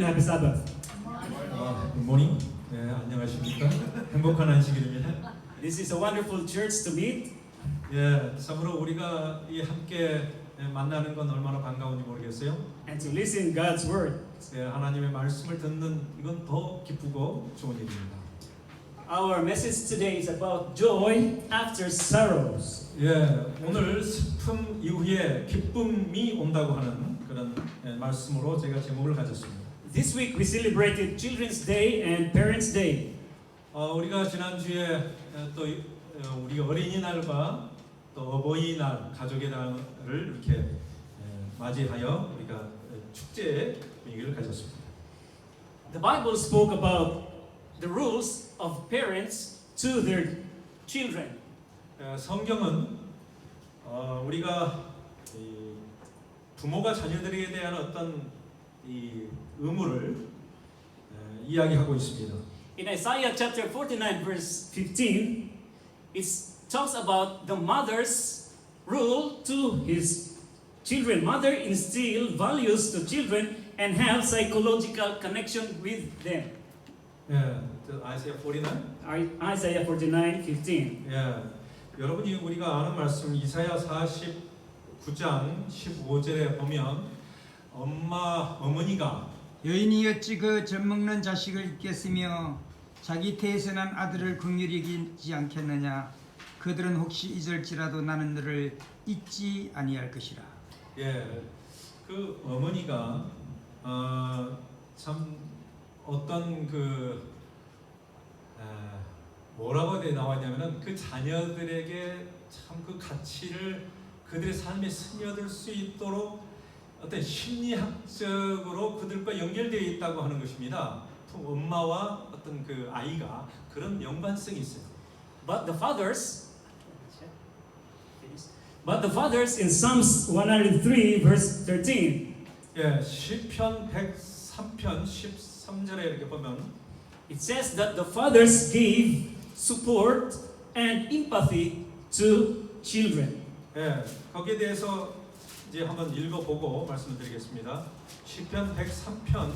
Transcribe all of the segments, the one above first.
and happy Sabbath. 굿모닝. 네, 안녕하십니까? 행복한 안식일입니다. This is a wonderful church to meet. 예, 참으로 우리가 이 함께 만나는 건 얼마나 반가운지 모르겠어요. And to listen God's word. 예, 하나님의 말씀을 듣는 이건 더 기쁘고 좋은 일입니다. Our message today is about joy after sorrows. 예, 오늘 슬픔 이후에 기쁨이 온다고 하는 그런 말씀으로 제가 제목을 가졌습니다. This week we celebrated Children's Day and Parents' Day. 우리가 지난주에 또 우리 어린이날과 또 어버이날, 가족의 날을 이렇게 맞이하여 우리가 축제의 분위기를 가졌습니다. The Bible spoke about the rules of parents to their children. 성경은 우리가 부모가 자녀들에게 대한 어떤 이 의무를 이야기하고 있습니다. In Isaiah chapter 49 verse 15, it talks about the mother's rule to his children. Mother instill values to children and have psychological connection with them. 예, 아이사야 49. Isaiah 49:15. 예, 여러분이 우리가 아는 말씀 이사야 49장 15절에 보면 어머니가 여인이 어찌 그 젖먹는 자식을 잊겠으며 자기 태에서 난 아들을 긍휼히 여기지 않겠느냐. 그들은 혹시 잊을지라도 나는 너를 잊지 아니할 것이라. 예, 그 어머니가 참 어떤 뭐라고 나왔냐면은 그 자녀들에게 참 그 가치를 그들의 삶에 스며들 수 있도록 어떤 심리학적으로 그들과 연결되어 있다고 하는 것입니다. 엄마와 어떤 그 아이가 그런 연관성이 있어요. But the fathers in Psalms 103 verse 13. 예, 시편 103편 13절에 이렇게 보면 It says that the fathers gave support and empathy to children. 예, 거기에 대해서 이제 한번 읽어보고 말씀을 드리겠습니다. 시편 103편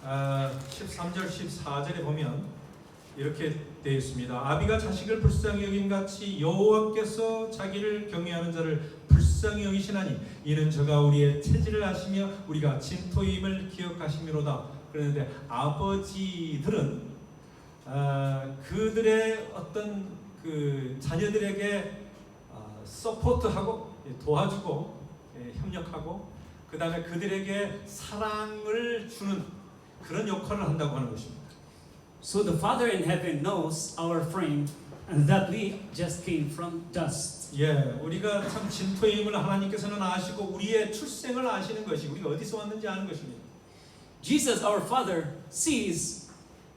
13절 14절에 보면 이렇게 되어 있습니다. 아비가 자식을 불쌍히 여김 같이 여호와께서 자기를 경외하는 자를 불쌍히 여기시나니 이는 저가 우리의 체질을 아시며 우리가 진토임을 기억하시미로다. 그런데 아버지들은 그들의 어떤 그 자녀들에게 서포트하고 도와주고 협력하고 그 다음에 그들에게 사랑을 주는 그런 역할을 한다고 하는 것입니다. So the Father in heaven knows our frame and that we just came from dust. 예, 우리가 참 진토임을 하나님께서는 아시고 우리의 출생을 아시는 것이 우리가 어디서 왔는지 아는 것입니다. Jesus, our Father, sees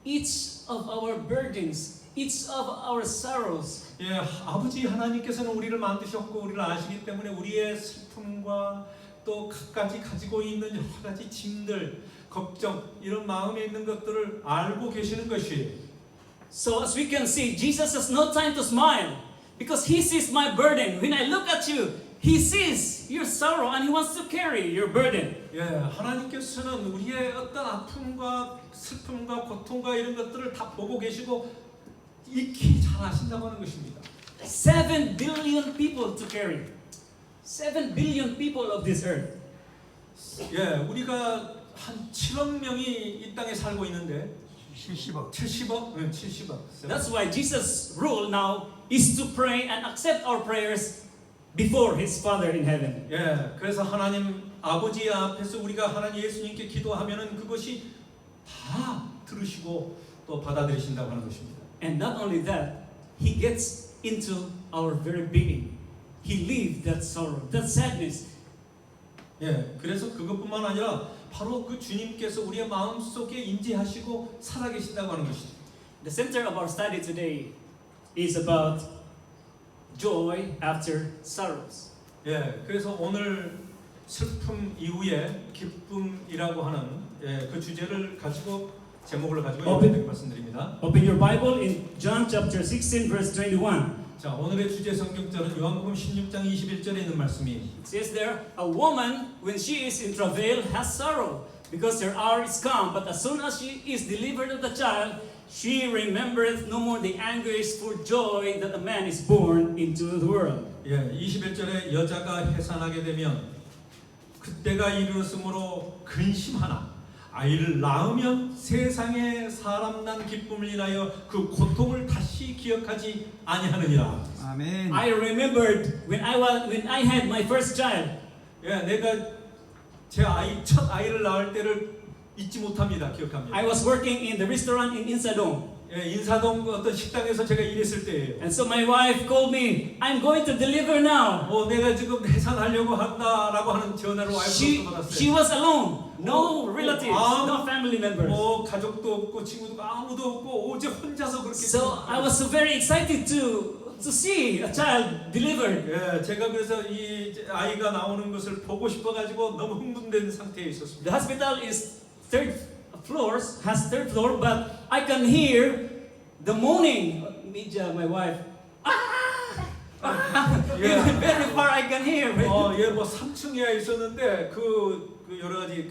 each of our burdens, each of our sorrows. 예, 아버지 하나님께서는 우리를 만드셨고 우리를 아시기 때문에 우리의 슬픔과 또 각가지 가지고 있는 여러 가지 짐들, 걱정 이런 마음에 있는 것들을 알고 계시는 것이에요. So as we can see, Jesus has no time to smile because He sees my burden. When I look at you, He sees your sorrow and He wants to carry your burden. 예, 하나님께서는 우리의 어떤 아픔과 슬픔과 고통과 이런 것들을 다 보고 계시고 익히 잘 아신다고 하는 것입니다. 7 billion people to carry. 7 billion people of this earth. 예, 우리가 한 7억 명이 이 땅에 살고 있는데 70억. 70억? 네, 70억. That's why Jesus' rule now is to pray and accept our prayers before His Father in heaven. 예, 그래서 하나님 아버지 앞에서 우리가 하나님 예수님께 기도하면은 그것이 다 들으시고 또 받아들이신다고 하는 것입니다. And not only that, He gets into our very being. He leaves that sorrow, that sadness. 예, 그래서 그것뿐만 아니라 바로 그 주님께서 우리의 마음 속에 임재하시고 살아계신다고 하는 것이죠. The center of our study today is about joy after sorrows. 예, 그래서 오늘 슬픔 이후에 기쁨이라고 하는 그 주제를 가지고 제목을 가지고 여러분에게 말씀드립니다. Open your Bible in John chapter 16 verse 21. 자, 오늘의 주제 성경절은 요한복음 16장 21절에 있는 말씀이 It says there, a woman when she is in travail has sorrow because her hour is come. But as soon as she is delivered of the child, she remembereth no more the anguish for joy that a man is born into the world. 예, 21절에 여자가 해산하게 되면 그때가 이르렀으므로 근심하나 아이를 낳으면 세상에 사람 난 기쁨을 인하여 그 고통을 다시 기억하지 아니하느니라. 아멘. I remembered when I had my first child. 예, 내가 제 첫 아이를 낳을 때를 잊지 못합니다. 기억합니다. I was working in the restaurant in Insadong. 예, 인사동 어떤 식당에서 제가 일했을 때예요. And so my wife called me, I'm going to deliver now. 내가 지금 해산하려고 한다라고 하는 전화를 와이프로부터 받았어요. She was alone. No relatives, no family members. 가족도 없고 친구도 아무도 없고 오직 혼자서 그렇게. So I was so very excited to see a child delivered. 예, 제가 그래서 이 아이가 나오는 것을 보고 싶어가지고 너무 흥분된 상태에 있었습니다. The hospital is has third floor, but I can hear the moaning. Midja, my wife. Very far I can hear. 예, 3층에 있었는데 그 여러 가지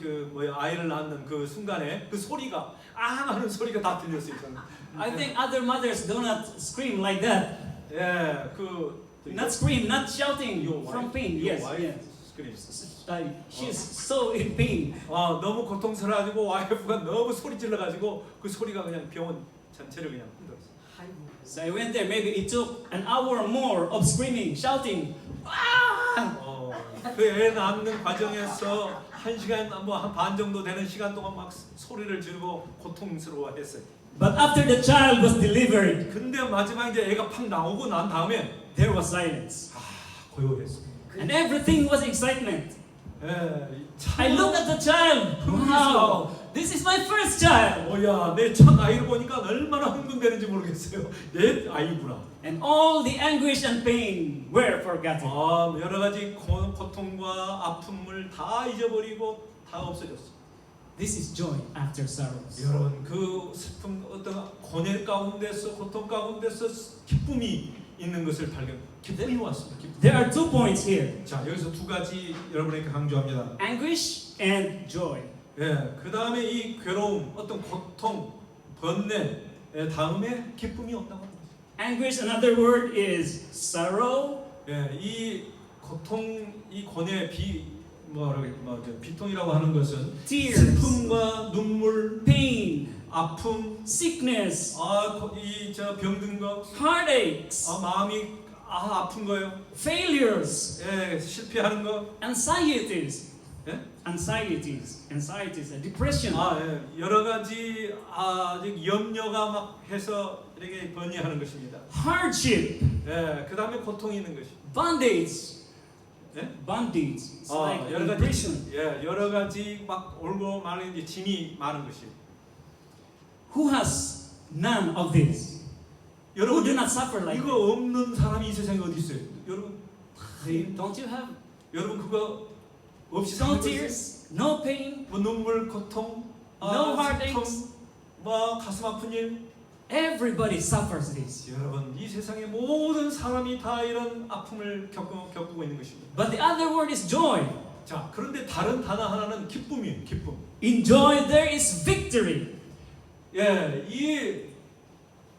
아이를 낳는 그 순간에 그 소리가 하는 소리가 다 들렸어요. I think other mothers do not scream like that. 예, Not scream, not shouting from pain. Yes, yes. screams. She's so in pain. 너무 고통스러워가지고 와이프가 너무 소리 질러가지고 그 소리가 그냥 병원 전체를 그냥 흔들었어요. So I went there. Maybe it took an hour more of screaming, shouting. 그 애 낳는 과정에서 1시간 한 반 정도 되는 시간 동안 막 소리를 지르고 고통스러워했어요. But after the child was delivered, 근데 마지막에 이제 애가 팍 나오고 난 다음에 there was silence. 고요했어요. And everything was excitement. 예, I looked at the child. Wow, this is my first child. 내 첫 아이를 보니까 얼마나 흥분되는지 모르겠어요. 내 아이구나. And all the anguish and pain were forgotten. 여러 가지 고통과 아픔을 다 잊어버리고 다 없어졌어. This is joy after sorrows. 여러분 그 슬픔 어떤 고뇌 가운데서 고통 가운데서 기쁨이 있는 것을 기쁨이 왔습니다. 기쁨. There are 2 points here. 자, 여기서 두 가지 여러분에게 강조합니다. Anguish and joy. 예, 그 다음에 이 괴로움, 어떤 고통, 번뇌, 다음에 기쁨이 없다고 합니다. Anguish, another word is sorrow. 예, 이 고통, 이 고뇌, 비통이라고 하는 것은 Tears. 슬픔과 눈물, Pain, 아픔, sickness, 병든 거, heartaches, 마음이 아픈 거요. failures, 예, 실패하는 거. anxieties, 예? anxieties, depression. 예, 여러 가지 염려가 막 해서 이렇게 번뇌하는 것입니다. Hardship, 예, 그 다음에 고통이 있는 것이. bondage, 예? bondage. It's like 여러 가지 depression. 예, 여러 가지 막 올고 많은 짐이 많은 것이. Who has none of this? Who 여러분 do not suffer like 이거 that? 없는 사람이 이 세상에 어디 있어요? 여러분 Don't you have 여러분 그거 없이 no 사는 거예요? tears, no pain, 눈물, 고통, no heartaches? 가슴 아픈 일. Everybody suffers this. 여러분 이 세상의 모든 사람이 다 이런 아픔을 겪고 있는 것입니다. But the other word is joy. 자, 그런데 다른 단어 하나는 기쁨이에요. 기쁨. In joy there is victory. 예, 이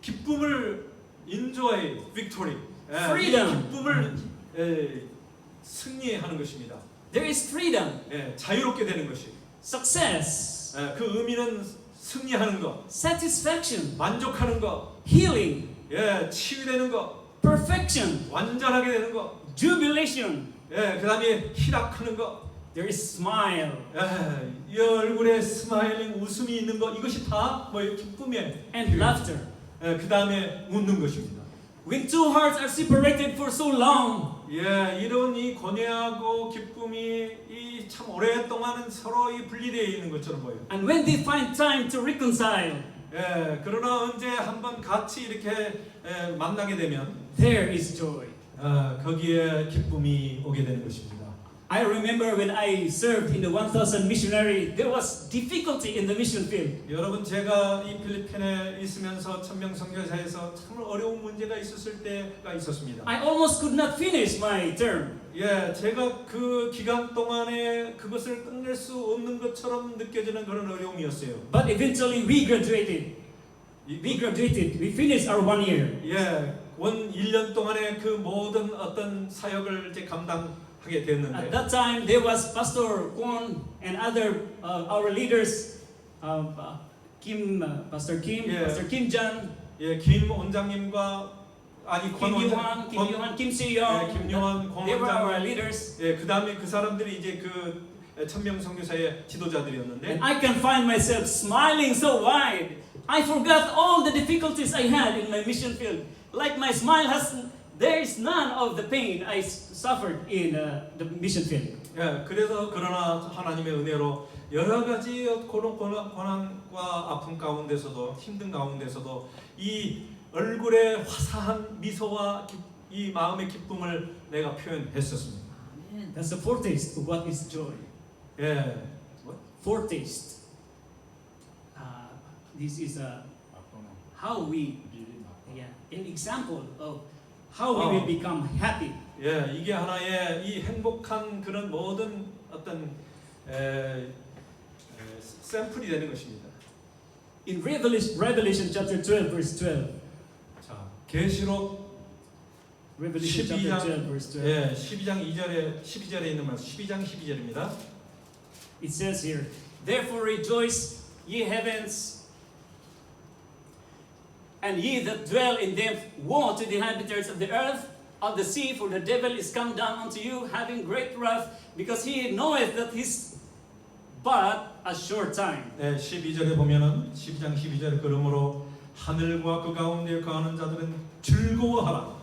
기쁨을 enjoy victory. Freedom. 이 기쁨을 승리하는 것입니다. There is freedom, 자유롭게 되는 것이. success, 그 의미는 승리하는 것, satisfaction, 만족하는 것, healing, 치유되는 것, perfection, 완전하게 되는 것, jubilation. 그다음에 희락하는 것. There is smile. 이 얼굴에 스마일링 웃음이 있는 것 이것이 다 뭐예요? 기쁨이에요. And laughter. 그 다음에 웃는 것입니다. When two hearts are separated for so long, 이런 이 고뇌하고 기쁨이 이 참 오랫동안 서로 이 분리되어 있는 것처럼 보여요. and when they find time to reconcile, 그러나 언제 한번 같이 이렇게 만나게 되면 there is joy. 거기에 기쁨이 오게 되는 것입니다. I remember when I served in the 1,000 missionary, there was difficulty in the mission field. 여러분 제가 이 필리핀에 있으면서 천명 선교사에서 참 어려운 문제가 있었을 때가 있었습니다. I almost could not finish my term. 예, 제가 그 기간 동안에 그것을 끝낼 수 없는 것처럼 느껴지는 그런 어려움이었어요. But eventually we graduated. We finished our 1 year. 예, 1년 동안에 그 모든 어떤 사역을 이제 감당하게 At 됐는데 that time, there was Pastor Kwon and other our leaders, Pastor Kim, Yeah. Pastor Kim Jan, 예, 김 원장님과 아니 Kim Yohan, Kim Se-young. 김요한 권 They were our 원장 leaders. 예, 그다음에 그 사람들이 이제 그 천명 선교사의 지도자들이었는데 And I can find myself smiling so wide. I forgot all the difficulties I had in my mission field. Like my smile there is none of the pain I suffered in the mission field. 예, 그래서 그러나 하나님의 은혜로 여러 가지 고난과 아픔 가운데서도 힘든 가운데서도 이 얼굴의 화사한 미소와 이 마음의 기쁨을 내가 표현했었습니다. That's a foretaste of what is joy. 예, Foretaste. This is how we, an example of how we will become happy. 예, 이게 하나의 이 행복한 그런 모든 어떤 샘플이 되는 것입니다. In Revelation chapter 12, verse 12. 자, 계시록 Revelation chapter 12, verse 12. 예, 12장에 있는 말씀, 12장 12절입니다. It says here, therefore rejoice, ye heavens, and ye that dwell in them. Woe to the inhabitants of the earth, of the sea, for the devil is come down unto you, having great wrath, because he knoweth that his but a short time. 네, 12절에 보면은 12장 12절에 그러므로 하늘과 그 가운데 거하는 자들은 즐거워하라.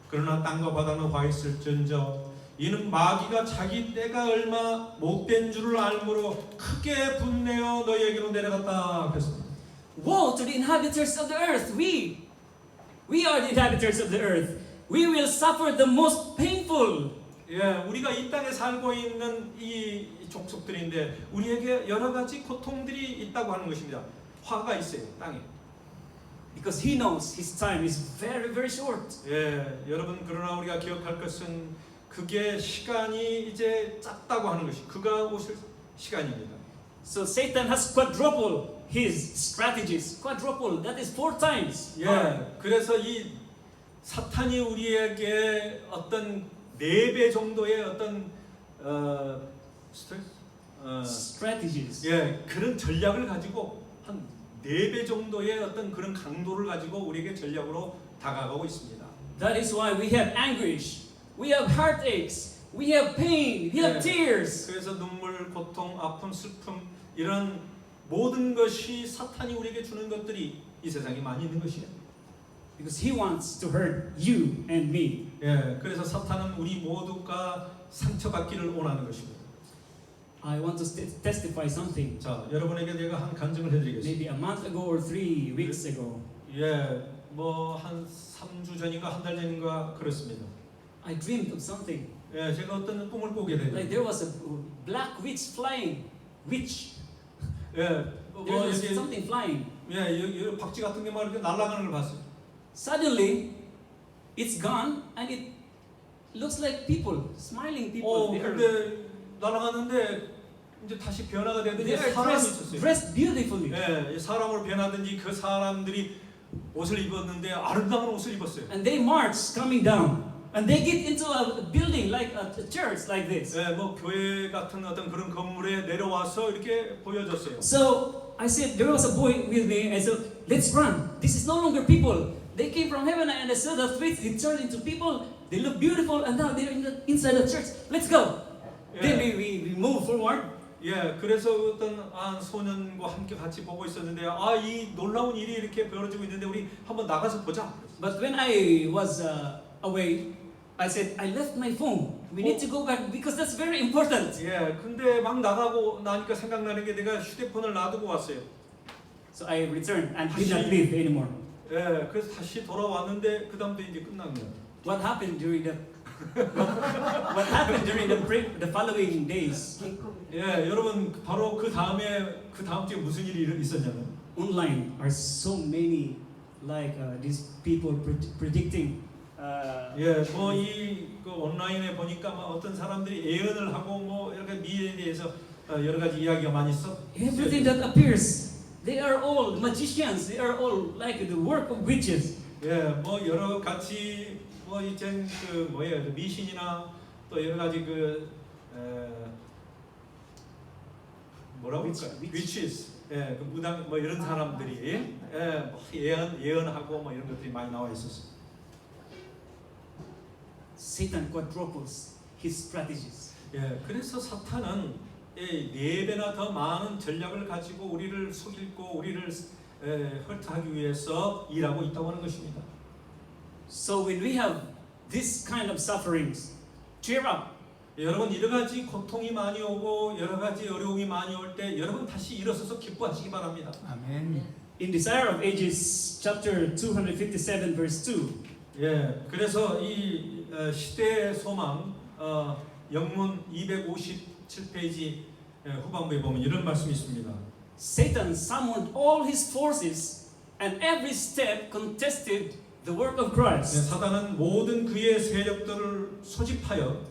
그러나 땅과 바다는 화 있을전저 이는 마귀가 자기 때가 얼마 못된 줄을 알므로 크게 분내어 너희에게로 내려갔다 했습니다. Woe to the inhabitants of the earth. We are the inhabitants of the earth. We will suffer the most painful. 예, 우리가 이 땅에 살고 있는 이 족속들인데 우리에게 여러 가지 고통들이 있다고 하는 것입니다. 화가 있어요, 땅에. Because he knows his time is very, very short. 예, 여러분 그러나 우리가 기억할 것은 그게 시간이 이제 짧다고 하는 것이 그가 오실 시간입니다. So Satan has quadrupled his strategies. Quadruple, that is 4 times. 예, 그래서 이 사탄이 우리에게 어떤 4배 정도의 어떤 strategies. 예, 그런 전략을 가지고 한 4배 정도의 어떤 그런 강도를 가지고 우리에게 전략으로 다가가고 있습니다. That is why we have anguish, we have heartaches, we have pain, we have tears. 그래서 눈물, 고통, 아픔, 슬픔 이런 모든 것이 사탄이 우리에게 주는 것들이 이 세상에 많이 있는 것이에요. Because he wants to hurt you and me. 예, 그래서 사탄은 우리 모두가 상처받기를 원하는 것입니다. I want to testify something. 자, 여러분에게 제가 한 간증을 해드리겠습니다. Maybe a month ago or 3 weeks ago, 예, 뭐 한 3주 전인가 한 달 전인가 그렇습니다. I dreamed of something. 예, 제가 어떤 꿈을 꾸게 Like 됐는데, there was a black witch flying. Witch. 예, There was 여기 something flying. 예, 여기 박쥐 같은 게 막 이렇게 날아가는 걸 봤어요. Suddenly, it's gone and it looks like people, smiling people. They are, 근데 날아갔는데 이제 다시 변화가 they 되더니 are 사람이 dressed, 있었어요. dressed beautifully. 예, 사람으로 변하든지 그 사람들이 옷을 입었는데 아름다운 옷을 입었어요. And they march coming down. And they get into a building like a church like this. 예, 뭐 교회 같은 어떤 그런 건물에 내려와서 이렇게 보여줬어요. So I said, there was a boy with me. I said, let's run. This is no longer people. They came from heaven and I saw the streets. They turned into people. They look beautiful and now they're inside the church. Let's go. 예. Then we move forward. 예, 그래서 어떤 한 소년과 함께 같이 보고 있었는데 이 놀라운 일이 이렇게 벌어지고 있는데 우리 한번 나가서 보자. But when I was away, I said, I left my phone. We need to go back because that's very important. 예, 근데 막 나가고 나니까 생각나는 게 내가 휴대폰을 놔두고 왔어요. So I returned and did not leave anymore. 예, 그래서 다시 돌아왔는데 그 다음부터 이제 끝난 거예요. What happened during that What happened during the following days? 예, 여러분 바로 그 다음 주에 무슨 일이 있었냐면 Online are so many like these people predicting. 예, 뭐이그 온라인에 보니까 막 어떤 사람들이 예언을 하고 뭐 이렇게 미래에 대해서 여러 가지 이야기가 많이 있어. Everything that appears, they are all magicians. They are all like the work of witches. 예, 뭐 여러 가지 뭐 이젠 그 뭐예요, 그 미신이나 또 여러 가지 뭐라고 할까요? witches, 예, 그 무당 뭐 이런 사람들이 예, 뭐 예언하고 뭐 이런 것들이 많이 나와 있었어요. Satan quadruples his strategies. 예, 그래서 사탄은 4배나 더 많은 전략을 가지고 우리를 속이고 우리를 헐트하기 위해서 일하고 있다고 하는 것입니다. So when we have this kind of sufferings, cheer up. 여러분 여러 가지 고통이 많이 오고 여러 가지 어려움이 많이 올 때 여러분 다시 일어서서 기뻐하시기 바랍니다. 아멘. In Desire of Ages, chapter 257, verse 2. 예, 그래서 이 시대의 소망 영문 257페이지 후반부에 보면 이런 말씀이 있습니다. Satan summoned all his forces and every step contested the work of 예, Christ. 사단은 모든 그의 세력들을 소집하여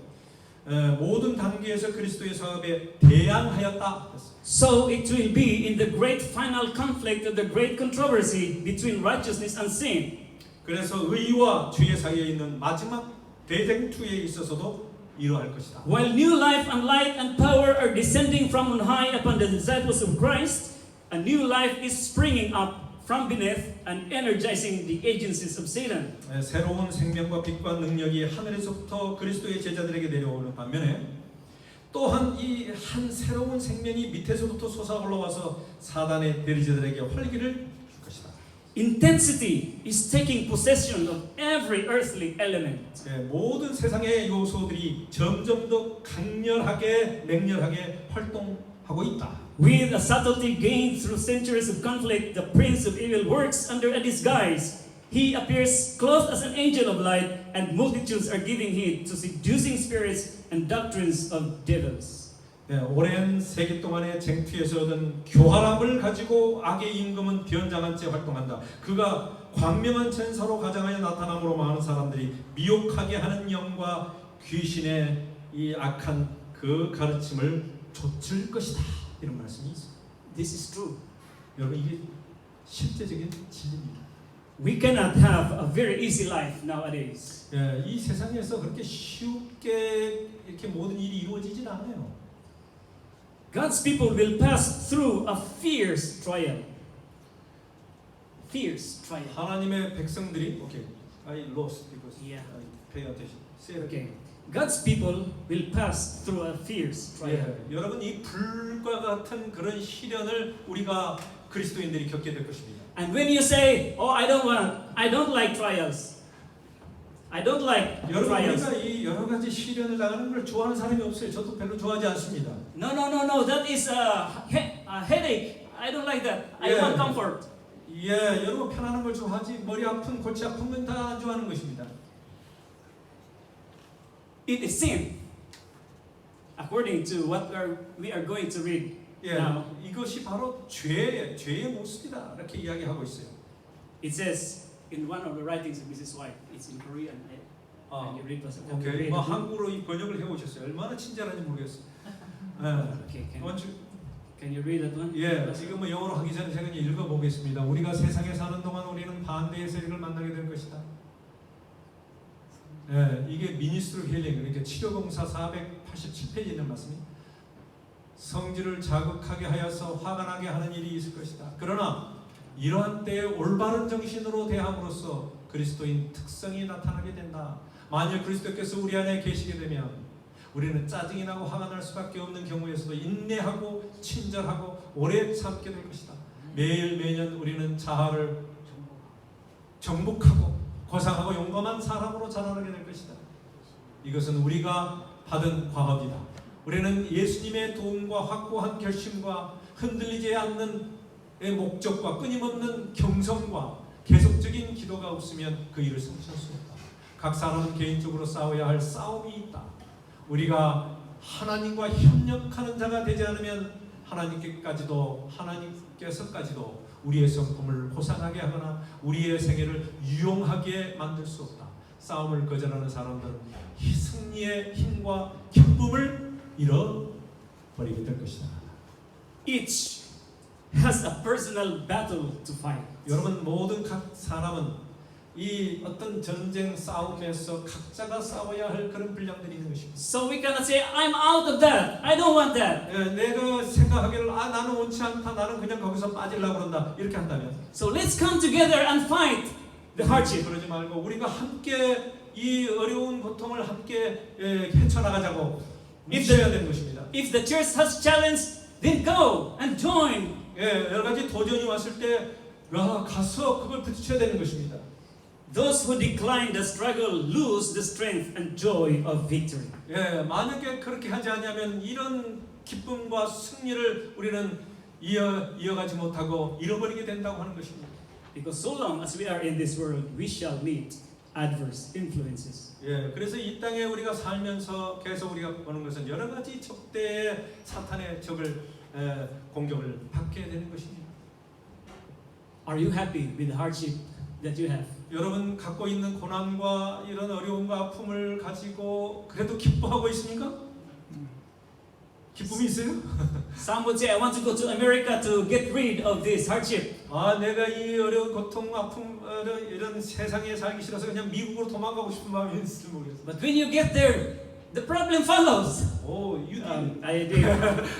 모든 단계에서 그리스도의 사업에 대항하였다. So it will be in the great final conflict of the great controversy between righteousness and sin. 그래서 의와 죄의 사이에 있는 마지막 대쟁투에 있어서도 이러할 것이다. While new life and light and power are descending from on high upon the disciples of Christ, a new life is springing up from beneath and energizing the agencies of Satan. 새로운 생명과 빛과 능력이 하늘에서부터 그리스도의 제자들에게 내려오는 반면에 또한 이 한 새로운 생명이 밑에서부터 솟아 올라와서 사단의 대리자들에게 활기를 줄 것이다. Intensity is taking possession of every earthly element. 모든 세상의 요소들이 점점 더 강렬하게 맹렬하게 활동하고 있다. With a subtlety gained through centuries of conflict, the prince of evil works under a disguise. He appears clothed as an angel of light, and multitudes are giving heed to seducing spirits and doctrines of devils. 오랜 세기 동안의 쟁투에서 얻은 교활함을 가지고 악의 임금은 변장한 채 활동한다. 그가 광명한 천사로 가장하여 나타남으로 많은 사람들이 미혹하게 하는 영과 귀신의 이 악한 그 가르침을 좇을 것이다. 이런 말씀이 있습니다. This is true. 여러분 이게 실제적인 진리입니다. We cannot have a very easy life nowadays. 이 세상에서 그렇게 쉽게 이렇게 모든 일이 이루어지진 않아요. God's people will pass through a fierce trial. Fierce trial. 하나님의 백성들이 I lost because Yeah. I pay attention. Say it again. Okay. God's people will pass through a fierce trial. 여러분 이 불과 같은 그런 시련을 우리가 그리스도인들이 겪게 될 것입니다. And when you say, "Oh, I don't like trials. I don't like 여러분 trials." 우리가 이 여러 가지 시련을 당하는 걸 좋아하는 사람이 없어요. 저도 별로 좋아하지 않습니다. No. That is a headache. I don't like that. I Yeah. want comfort. 여러분 편안한 걸 좋아하지 머리 아픈 골치 아픈 건 다 안 좋아하는 것입니다. It is sin, according to what we are going to read now. 이것이 바로 죄의 모습이다. 이렇게 이야기하고 있어요. It says in one of the writings of Mrs. White. It's in Korean. And you read Pastor. 오케이. 뭐 한국어로 이 번역을 해오셨어요. 얼마나 친절한지 모르겠어요. Okay. Can 예, you read that one? 지금 뭐 영어로 하기 전에 제가 읽어보겠습니다. 우리가 세상에 사는 동안 우리는 반대의 세력을 만나게 될 것이다. 이게 미니스트리 힐링, 그러니까 치료봉사 487페이지에 있는 말씀이 성질을 자극하게 하여서 화가 나게 하는 일이 있을 것이다. 그러나 이러한 때에 올바른 정신으로 대함으로써 그리스도인 특성이 나타나게 된다. 만일 그리스도께서 우리 안에 계시게 되면 우리는 짜증이 나고 화가 날 수밖에 없는 경우에서도 인내하고 친절하고 오래 참게 될 것이다. 매년 우리는 자아를 정복하고 고상하고 용감한 사람으로 자라나게 될 것이다. 이것은 우리가 받은 과업이다. 우리는 예수님의 도움과 확고한 결심과 흔들리지 않는 목적과 끊임없는 경성과 계속적인 기도가 없으면 그 일을 성취할 수 없다. 각 사람은 개인적으로 싸워야 할 싸움이 있다. 우리가 하나님과 협력하는 자가 되지 않으면 하나님께서까지도 우리의 성품을 호상하게 하거나 우리의 생애를 유용하게 만들 수 없다. 싸움을 거절하는 사람들은 승리의 힘과 기쁨을 잃어버리게 될 것이다. Each has a personal battle to fight. 여러분 모든 각 사람은 이 어떤 전쟁 싸움에서 각자가 싸워야 할 그런 분량들이 있는 것입니다. So we cannot say, I'm out of that. I don't want that. 예, 내가 생각하기를 나는 원치 않다. 나는 그냥 거기서 빠지려고 그런다. 이렇게 한다면 So let's come together and fight the hardship. 그러지 말고 우리가 함께 이 어려운 고통을 함께 헤쳐나가자고 뭉쳐야 되는 것입니다. If the church has challenge, then go and join. 예, 여러 가지 도전이 왔을 때 가서 그걸 부딪혀야 되는 것입니다. Those who decline the struggle lose the strength and joy of victory. 예, 만약에 그렇게 하지 않으면 이런 기쁨과 승리를 우리는 이어가지 못하고 잃어버리게 된다고 하는 것입니다. Because so long as we are in this world, we shall meet adverse influences. 예, 그래서 이 땅에 우리가 살면서 계속 우리가 보는 것은 여러 가지 적대의 사탄의 적을 공격을 받게 되는 것입니다. Are you happy with the hardship that you have? 여러분 갖고 있는 고난과 이런 어려움과 아픔을 가지고 그래도 기뻐하고 있습니까? 기쁨이 있어요? Some would say, I want to go to America to get rid of this hardship. 내가 이 어려운 고통, 아픔 이런 세상에 살기 싫어서 그냥 미국으로 도망가고 싶은 마음이 있을지 모르겠어요. But when you get there, the problem follows. 오, I did.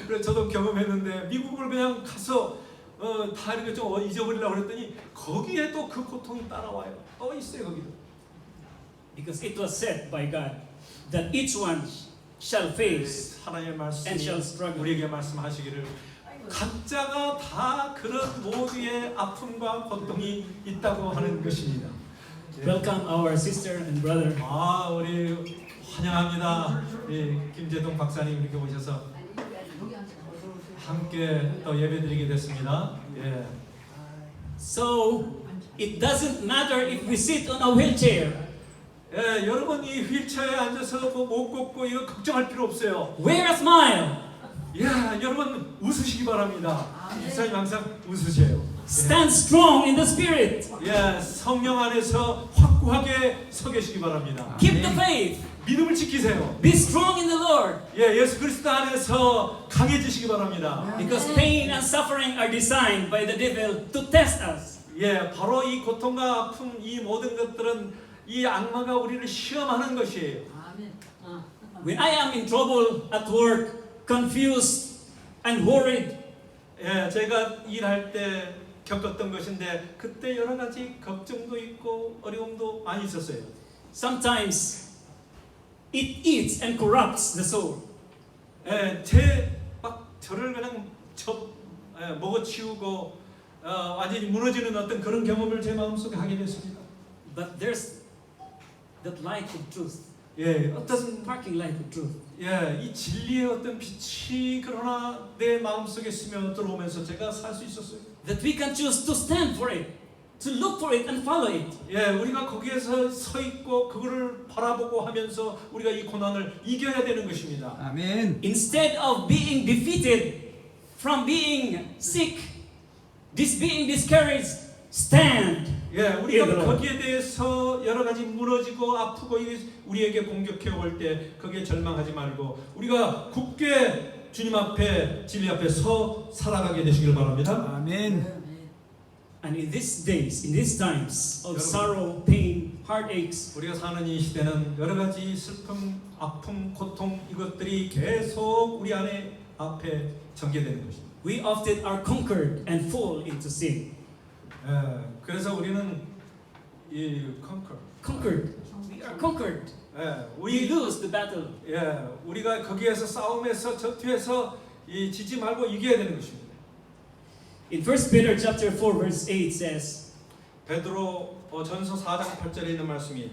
그래서 저도 경험했는데 미국을 그냥 가서 다 이렇게 좀 잊어버리려고 그랬더니 거기에 또 그 고통이 따라와요. 있어요 거기도. Because it was said by God that each one shall face 하나님의 and 말씀이 shall struggle. 우리에게 말씀하시기를 각자가 다 그런 모두의 아픔과 고통이 있다고 하는 것입니다. Welcome our sister and brother. 우리 환영합니다. 김재동 박사님 이렇게 오셔서 함께 또 예배드리게 됐습니다. 예. So it doesn't matter if we sit on a wheelchair. 예, 여러분 이 휠체어에 앉아서 못 걷고 이거 걱정할 필요 없어요. Wear a smile. 여러분 웃으시기 바랍니다. 목사님 항상 웃으세요. Stand strong in the spirit. 성령 안에서 확고하게 서 계시기 바랍니다. Keep the faith. 믿음을 지키세요. Be strong in the Lord. 예수 그리스도 안에서 강해지시기 바랍니다. Because pain and suffering are designed by the devil to test us. 바로 이 고통과 아픔 이 모든 것들은 이 악마가 우리를 시험하는 것이에요. When I am in trouble at work, confused and worried, 제가 일할 때 겪었던 것인데 그때 여러 가지 걱정도 있고 어려움도 많이 있었어요. sometimes it eats and corrupts the soul. 저를 그냥 먹어치우고 완전히 무너지는 어떤 그런 경험을 제 마음속에 하게 됐습니다. But there's that light of truth. 어떤 sparking light of truth. 이 진리의 어떤 빛이 그러나 내 마음속에 스며 들어오면서 제가 살 수 있었어요. That we can choose to stand for it, to look for it and follow it. 우리가 거기에서 서 있고 그거를 바라보고 하면서 우리가 이 고난을 이겨야 되는 것입니다. 아멘. Instead of being defeated, from being sick, being discouraged, stand. 우리가 거기에 대해서 여러 가지 무너지고 아프고 우리에게 공격해 올 때 거기에 절망하지 말고 우리가 굳게 주님 앞에 진리 앞에 서 살아가게 되시길 바랍니다. 아멘. And in these days, in these times of sorrow, pain, heartaches, 우리가 사는 이 시대는 여러 가지 슬픔, 아픔, 고통 이것들이 계속 우리 안에 앞에 전개되는 것입니다. we often are conquered and fall into sin. 그래서 우리는 Conquered. We are conquered. We 우리 lose the battle. 우리가 거기에서 싸움에서 전투에서 지지 말고 이겨야 되는 것입니다. In 1 Peter chapter 4 verse 8 says, 베드로 전서 4장 8절에 있는 말씀이 1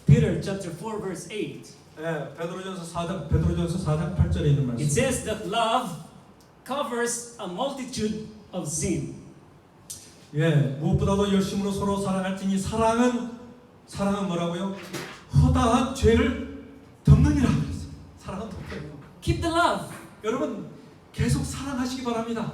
Peter chapter 4 verse 8. 베드로전서 4장 8절에 있는 말씀. It says that love covers a multitude of sin. 예, 무엇보다도 열심으로 서로 사랑할지니 사랑은 뭐라고요? 허다한 죄를 덮느니라 그랬어요. 사랑은 덮어요. Keep the love. 여러분 계속 사랑하시기 바랍니다.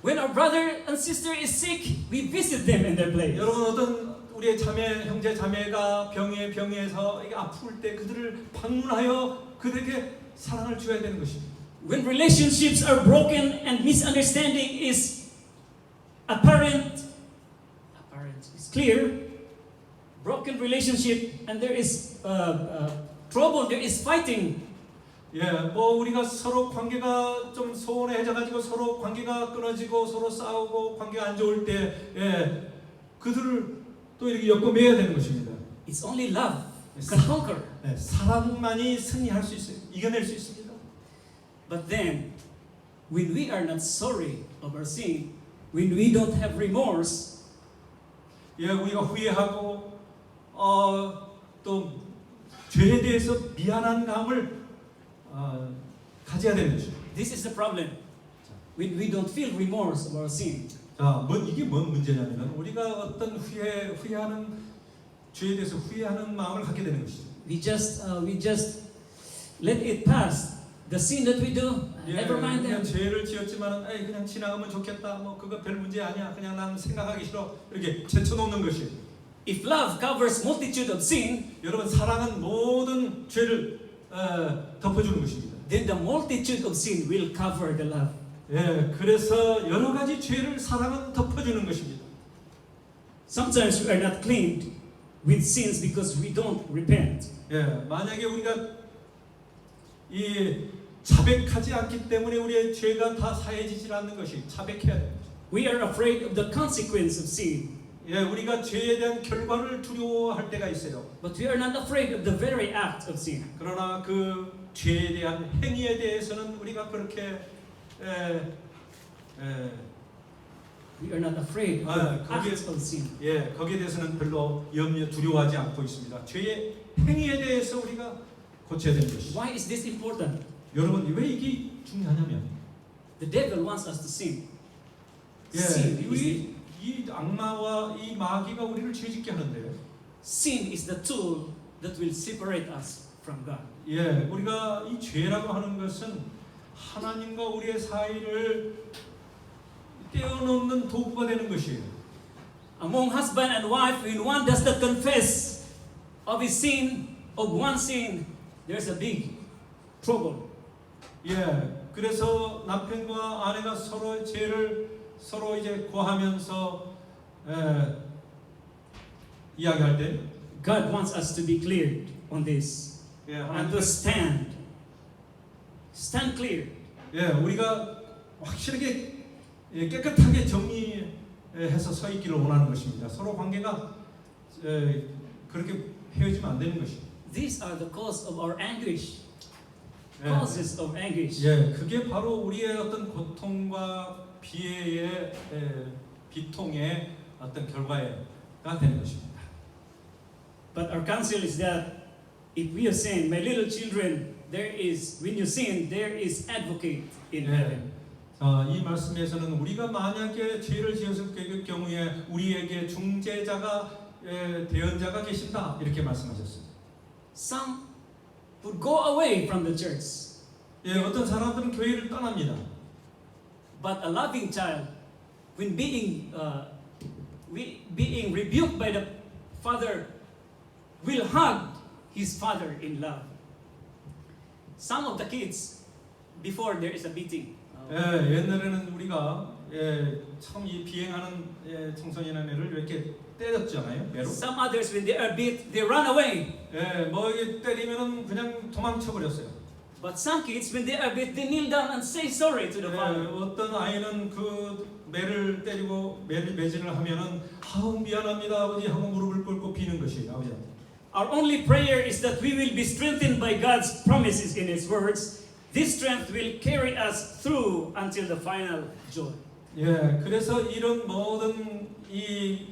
When our brother and sister is sick, we visit them in their place. 여러분 어떤 우리의 자매 형제 자매가 병에서 이게 아플 때 그들을 방문하여 그들에게 사랑을 줘야 되는 것입니다. When relationships are broken and misunderstanding is apparent is clear. Broken relationship and there is trouble, there is fighting. 예, 뭐 우리가 서로 관계가 좀 소원해져가지고 서로 관계가 끊어지고 서로 싸우고 관계가 안 좋을 때, 예, 그들을 또 이렇게 엮어매야 되는 것입니다. It's only love can conquer. 예, 사랑만이 승리할 수 있어요. 이겨낼 수 있습니다. But then, when we are not sorry of our sin, when we don't have remorse, 예, 우리가 후회하고 또 죄에 대해서 미안한 감을 가져야 되는 것이죠. this is the problem. When we don't feel remorse of our sin, 자, 이게 뭔 문제냐면은 우리가 어떤 후회하는 죄에 대해서 후회하는 마음을 갖게 되는 것이죠. we just let it pass. The sin that we do, 예, never mind 그냥 them. 죄를 지었지만은 에이, 그냥 지나가면 좋겠다. 뭐 그거 별 문제 아니야. 그냥 난 생각하기 싫어. 이렇게 제쳐놓는 것이. If love covers multitude of sin, 여러분 사랑은 모든 죄를 덮어주는 것입니다. then the multitude of sin will cover the love. 예, 그래서 여러 가지 죄를 사랑은 덮어주는 것입니다. Sometimes we are not cleaned with sins because we don't repent. 예, 만약에 우리가 이 자백하지 않기 때문에 우리의 죄가 다 사해지질 않는 것이 자백해야 됩니다. We are afraid of the consequence of sin, 예, 우리가 죄에 대한 결과를 두려워할 때가 있어요. but we are not afraid of the very act of sin. 그러나 그 죄에 대한 행위에 대해서는 우리가 그렇게 We are not afraid of the act of sin. 예, 거기에 대해서는 별로 두려워하지 않고 있습니다. 죄의 행위에 대해서 우리가 고쳐야 되는 것이죠. Why is this important? 여러분 왜 이게 중요하냐면, The devil wants us to sin. 예, Sin 우리 이 악마와 이 마귀가 우리를 죄짓게 하는데요. Sin is the tool that will separate us from God. 예, 우리가 이 죄라고 하는 것은 하나님과 우리의 사이를 떼어놓는 도구가 되는 것이에요. Among husband and wife, when one does not confess of his sin, of one sin, there's a big trouble. 예, 그래서 남편과 아내가 서로의 죄를 서로 이제 고하면서 이야기할 때, God wants us to be cleared on this 예, and to stand clear. 예, 우리가 확실하게 깨끗하게 정리해서 서 있기를 원하는 것입니다. 서로 관계가 그렇게 헤어지면 안 되는 것입니다. These are the cause of our anguish. 예, Causes of anguish. 예, 그게 바로 우리의 어떤 고통과 비애의 비통의 어떤 결과가 되는 것입니다. But our counsel is that if we have sinned, my little children, when you sin, there is advocate in heaven. 이 말씀에서는 우리가 만약에 죄를 지었을 경우에 우리에게 중재자가 대언자가 계신다 이렇게 말씀하셨어요. Some would go away from the church, 예, 어떤 사람들은 교회를 떠납니다. but a loving child, when being rebuked by the father, will hug his father in love. Some of the kids, before there is a beating, 예, 옛날에는 우리가 참 이 비행하는 청소년애를 이렇게 때렸잖아요. 매로. some others when they are beat, they run away. 예, 뭐 이게 때리면은 그냥 도망쳐 버렸어요. But some kids, when they are beat, they kneel down and say sorry to the father. 어떤 아이는 그 매를 때리고 매를 매질을 하면은 아우 미안합니다 아버지 하고 무릎을 꿇고 비는 것이에요 아버지한테. Our only prayer is that we will be strengthened by God's promises in His words. This strength will carry us through until the final joy. 예, 그래서 이런 모든 이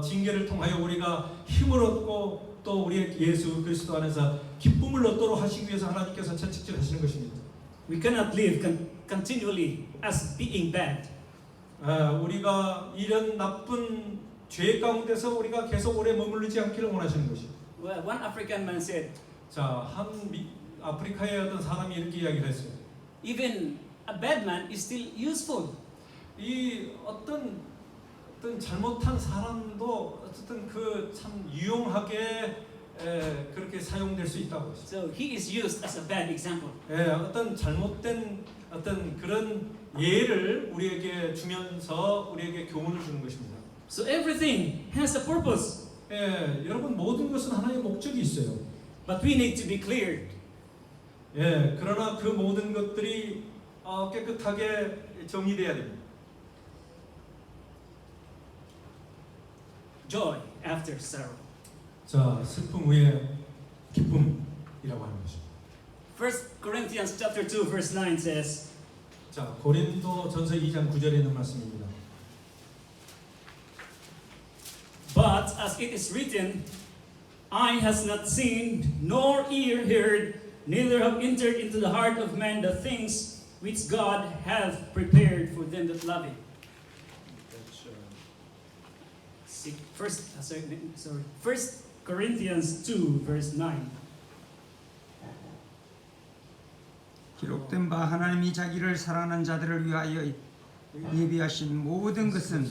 징계를 통하여 우리가 힘을 얻고 또 우리의 예수 그리스도 안에서 기쁨을 얻도록 하시기 위해서 하나님께서 채찍질하시는 것입니다. We cannot live continually as being bad. 우리가 이런 나쁜 죄 가운데서 우리가 계속 오래 머무르지 않기를 원하시는 것이. Well, one African man said, 자, 아프리카의 어떤 사람이 이렇게 이야기를 했어요. even a bad man is still useful. 이 어떤 잘못한 사람도 어쨌든 그 참 유용하게 그렇게 사용될 수 있다고 했어요. So he is used as a bad example. 어떤 잘못된 어떤 그런 예를 우리에게 주면서 우리에게 교훈을 주는 것입니다. So everything has a purpose, 여러분 모든 것은 하나의 목적이 있어요. but we need to be cleared. 그러나 그 모든 것들이 깨끗하게 정리돼야 됩니다. Joy after sorrow. 자, 슬픔 후에 기쁨이라고 하는 것입니다. 1 Corinthians chapter 2 verse 9 says, 자, 고린도 전서 2장 9절에 있는 말씀입니다. But as it is written, eye has not seen, nor ear heard, neither have entered into the heart of man the things which God hath prepared for them that love Him. First Corinthians 2 verse 9. 기록된 바 하나님이 자기를 사랑하는 자들을 위하여 예비하신 모든 것은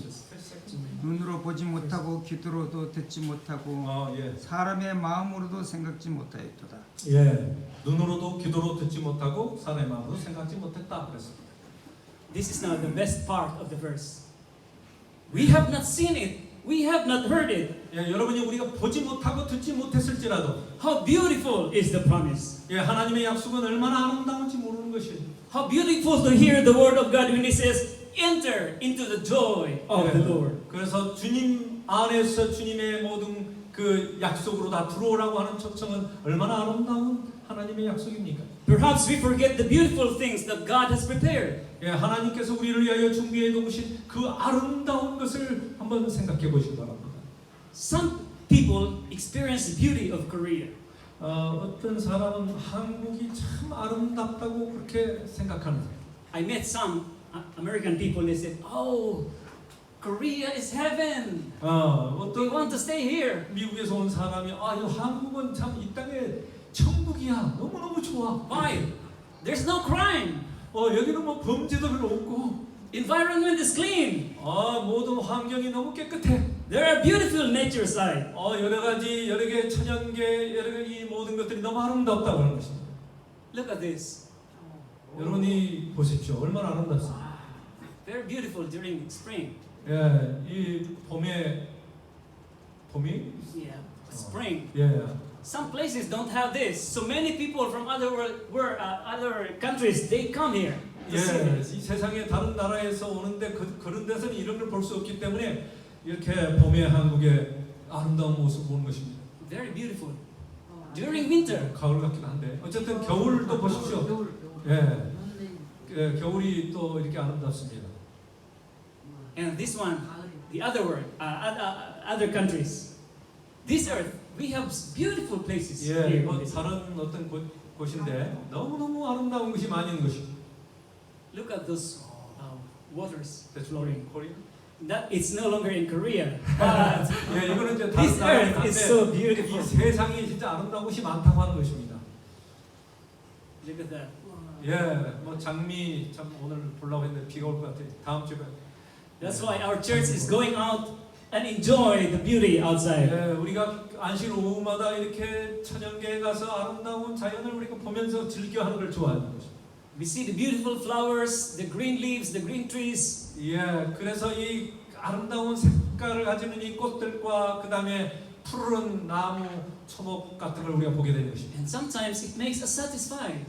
눈으로 보지 못하고 귀로도 듣지 못하고 사람의 마음으로도 생각지 못하였도다. 눈으로도 귀로도 듣지 못하고 사람의 마음으로 생각지 못했다 그랬습니다. This is now the best part of the verse. We have not seen it. We have not heard it. 여러분이 우리가 보지 못하고 듣지 못했을지라도 How beautiful is the promise. 하나님의 약속은 얼마나 아름다운지 모르는 것이에요. How beautiful to hear the word of God when He says, enter into the joy of the Lord. 그래서 주님 안에서 주님의 모든 그 약속으로 다 들어오라고 하는 초청은 얼마나 아름다운 하나님의 약속입니까? Perhaps we forget the beautiful things that God has prepared. 하나님께서 우리를 위하여 준비해 놓으신 그 아름다운 것을 한번 생각해 보시기 바랍니다. Some people experience the beauty of Korea. 어떤 사람은 한국이 참 아름답다고 그렇게 생각하는 거예요. I met some American people. They said, "Oh, Korea is heaven. We 어떤 want to stay here." 미국에서 온 사람이 이 한국은 참 이 땅에 천국이야. 너무너무 좋아. Why? There's no crime. 여기는 뭐 범죄도 별로 없고 Environment is clean. 모든 환경이 너무 깨끗해. There are beautiful nature side. 여러 개 천연계 여러 개 이 모든 것들이 너무 아름답다고 하는 것입니다. Look at this. 여러분이 보십시오. 얼마나 아름답습니까? Very beautiful during spring. 이 봄이 Yeah, spring. Some places don't have this. So many people from other countries they come here. 이 세상의 다른 나라에서 오는데 그런 데서는 이런 걸 볼 수 없기 때문에 이렇게 봄의 한국의 아름다운 모습을 보는 것입니다. Very beautiful. During winter. 가을 같기도 한데 어쨌든 겨울도 보십시오. 겨울이 또 이렇게 아름답습니다. And this one, the other world, other countries. This earth, we have beautiful places here. 다른 어떤 곳인데 너무너무 아름다운 것이 많이 있는 것이. Look at those waters That's flowing. Korea. That it's no longer in Korea, but 이거는 이제 this 다른 earth is so 이 beautiful. 세상이 진짜 아름다운 곳이 많다고 하는 것입니다. Look at that. 뭐 장미 참 오늘 보려고 했는데 비가 올 것 같아요. 다음 주에. That's why our church is going out and enjoy the beauty outside. 우리가 안식 오후마다 이렇게 천연계에 가서 아름다운 자연을 우리가 보면서 즐겨하는 걸 좋아하는 것입니다. We see the beautiful flowers, the green leaves, the green trees. 그래서 이 아름다운 색깔을 가지는 이 꽃들과 그 다음에 푸른 나무, 초목 같은 걸 우리가 보게 되는 것입니다. And sometimes it makes us satisfied.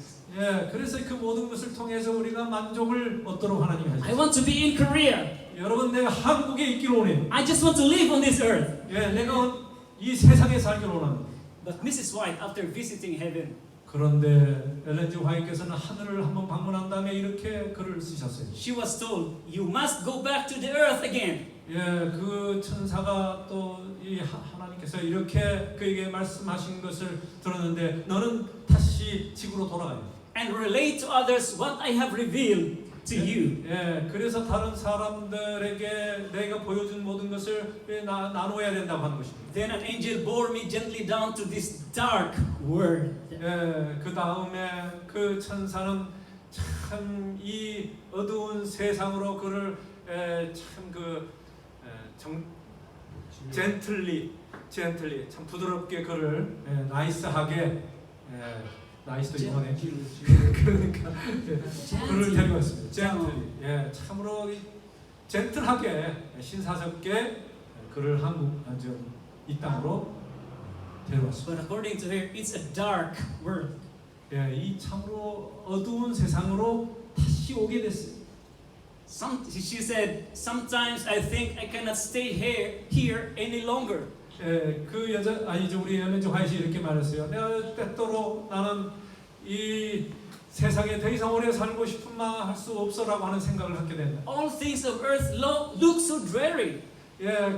그래서 그 모든 것을 통해서 우리가 만족을 얻도록 하나님이 하셨습니다. I want to be in Korea. 여러분 내가 한국에 있기를 원해요. I just want to live on this earth. 내가 이 세상에 살기를 원합니다. But Mrs. White, after visiting heaven, 그런데 엘렌 G. 화이트께서는 하늘을 한번 방문한 다음에 이렇게 글을 쓰셨어요. she was told, "You must go back to the earth again." 그 천사가 또 이 하나님께서 이렇게 그에게 말씀하신 것을 들었는데 너는 다시 지구로 돌아가요. And relate to others what I have revealed to you. 예, 그래서 다른 사람들에게 내가 보여준 모든 것을 나눠야 된다고 하는 것입니다. Then an angel bore me gently down to this dark world. 예, 그 다음에 그 천사는 참 이 어두운 세상으로 그를 젠틀리 참 부드럽게 그를 나이스하게 나이스도 이번에 그러니까 그를 데리고 왔습니다. 젠틀리 참으로 젠틀하게 신사답게 그를 이 땅으로 데려왔습니다. But according to her, it's a dark world. 이 참으로 어두운 세상으로 다시 오게 됐어요. She said, sometimes I think I cannot stay here any longer. 그 여자 아니죠 우리 엘렌 화이트 이렇게 말했어요. 내가 때때로 나는 이 세상에 더 이상 오래 살고 싶은 마 할 수 없어라고 하는 생각을 갖게 된다. All things of earth look so dreary.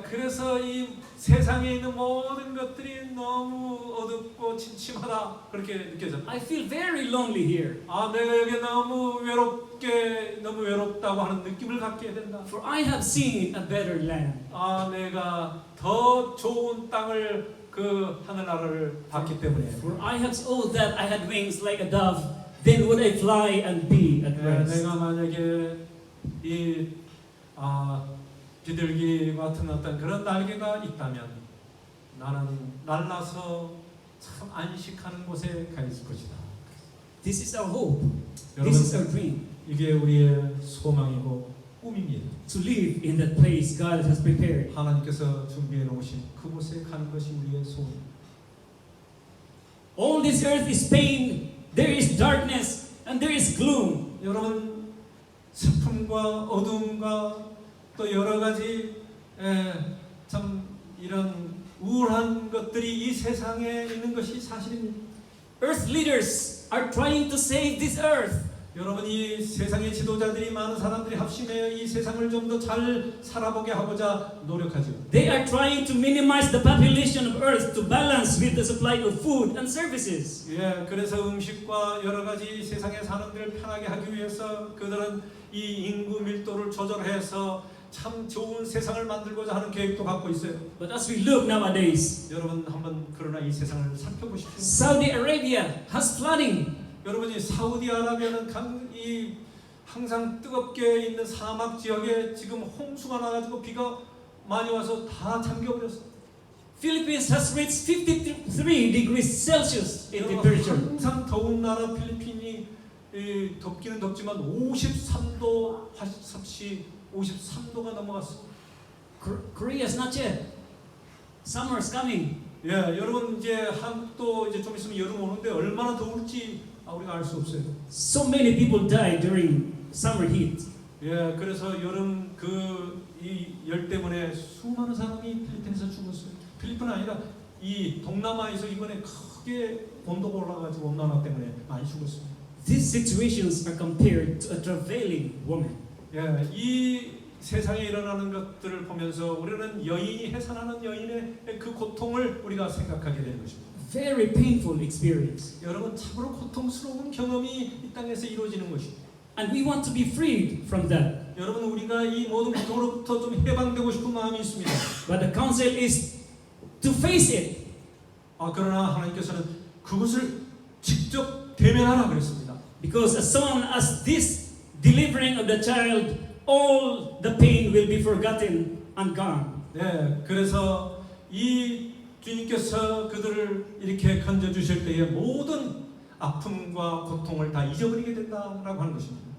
그래서 이 세상에 있는 모든 것들이 너무 어둡고 침침하다 그렇게 느껴졌다. I feel very lonely here. 내가 여기 너무 외롭다고 하는 느낌을 갖게 된다. For I have seen a better land. 내가 더 좋은 땅을 그 하늘나라를 봤기 때문에. For I have that I had wings like a dove, then would I fly and be at rest. 내가 만약에 이 비둘기 같은 어떤 그런 날개가 있다면 나는 날라서 참 안식하는 곳에 가 있을 것이다. This is our hope. 여러분, This is our dream. 이게 우리의 소망이고 꿈입니다. To live in that place God has prepared. 하나님께서 준비해 놓으신 그곳에 가는 것이 우리의 소원입니다. All this earth is pain. There is darkness and there is gloom. 여러분 슬픔과 어둠과 또 여러 가지 참 이런 우울한 것들이 이 세상에 있는 것이 사실입니다. Earth leaders are trying to save this earth. 여러분 이 세상의 지도자들이 많은 사람들이 합심해 이 세상을 좀 더 잘 살아보게 하고자 노력하죠. They are trying to minimize the population of earth to balance with the supply of food and services. 그래서 음식과 여러 가지 세상에 사는 데를 편하게 하기 위해서 그들은 이 인구 밀도를 조절해서 참 좋은 세상을 만들고자 하는 계획도 갖고 있어요. But as we look nowadays, 여러분 한번 그러나 이 세상을 살펴보십시오. Saudi Arabia has flooding. 여러분이 사우디아라비아는 항상 뜨겁게 있는 사막 지역에 지금 홍수가 나가지고 비가 많이 와서 다 잠겨버렸어. Philippines has reached 53 degrees Celsius in temperature. 항상 더운 나라 필리핀이 덥기는 덥지만 53도 섭씨 53도가 넘어갔어. Korea is not yet. Summer is coming. 여러분 이제 한국도 이제 좀 있으면 여름 오는데 얼마나 더울지 우리가 알 수 없어요. So many people die during summer heat. 그래서 여름 이 열 때문에 수많은 사람이 필리핀에서 죽었어요. 필리핀은 아니라 이 동남아에서 이번에 크게 온도가 올라가지고 온난화 때문에 많이 죽었어요. These situations are compared to a travailing woman. 이 세상에 일어나는 것들을 보면서 우리는 여인이 해산하는 여인의 그 고통을 우리가 생각하게 되는 것입니다. Very painful experience. 여러분 참으로 고통스러운 경험이 이 땅에서 이루어지는 것입니다. And we want to be freed from that. 여러분 우리가 이 모든 고통으로부터 좀 해방되고 싶은 마음이 있습니다. But the counsel is to face it. 그러나 하나님께서는 그것을 직접 대면하라 그랬습니다. Because as soon as this delivering of the child, all the pain will be forgotten and gone. 그래서 이 주님께서 그들을 이렇게 건져 주실 때에 모든 아픔과 고통을 다 잊어버리게 된다라고 하는 것입니다.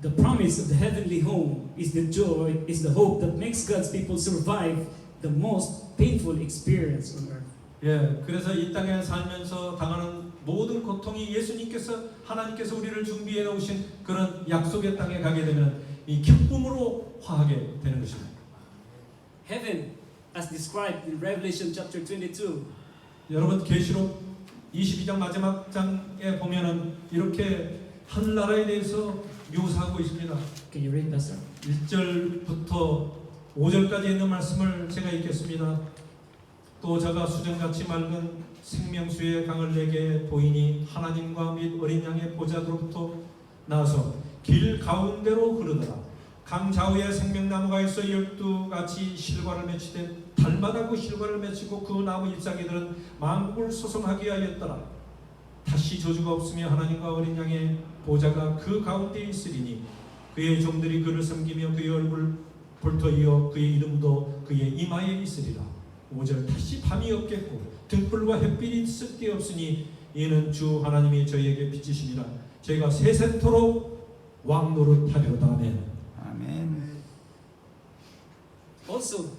The promise of the heavenly home is the joy, is the hope that makes God's people survive the most painful experience on earth. 그래서 이 땅에 살면서 당하는 모든 고통이 하나님께서 우리를 준비해 놓으신 그런 약속의 땅에 가게 되면 이 기쁨으로 화하게 되는 것입니다. Heaven, as described in Revelation chapter 22, 여러분 계시록 22장 마지막 장에 보면은 이렇게 하늘나라에 대해서 묘사하고 있습니다. can you read, Pastor? 1절부터 5절까지 있는 말씀을 제가 읽겠습니다. 또 저가 수정같이 맑은 생명수의 강을 내게 보이니 하나님과 및 어린 양의 보좌로부터 나와서 길 가운데로 흐르더라. 강 좌우에 생명나무가 있어 12가지 실과를 맺히되 달마다 그 실과를 맺히고 그 나무 잎사귀들은 만국을 소송하게 하였더라. 다시 저주가 없으며 하나님과 어린 양의 보좌가 그 가운데 있으리니 그의 종들이 그를 섬기며 그의 얼굴 볼터이어 그의 이름도 그의 이마에 있으리라. 5절 다시 밤이 없겠고 등불과 햇빛이 쓸데없으니 이는 주 하나님이 저희에게 빚지시니라. 저희가 세세토록 왕 노릇하려다. 아멘. 아멘. Also,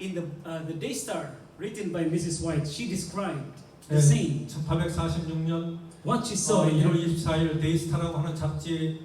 in the Day Star, written by Mrs. White, she described the 네, same, 1846년 what she saw in 1월 heaven. 24일 데이스타라고 하는 잡지에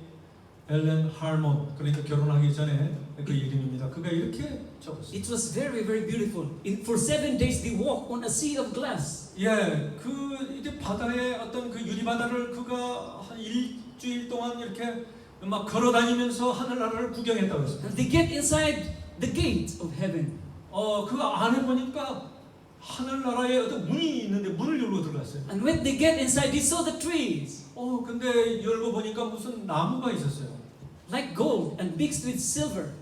엘렌 할몬, 그러니까 결혼하기 전에 그 이름입니다. 그가 이렇게 적었어요. It was very, very beautiful. For 7 days they walked on a sea of glass. 예, 그 이제 바다에 어떤 그 유리 바다를 그가 한 일주일 동안 이렇게 막 걸어다니면서 하늘나라를 구경했다고 했어요. And they get inside the gate of heaven. 그 안에 보니까 하늘나라에 어떤 문이 있는데 문을 열고 들어갔어요. And when they get inside, they saw the trees, 근데 열고 보니까 무슨 나무가 있었어요. like gold and mixed with silver.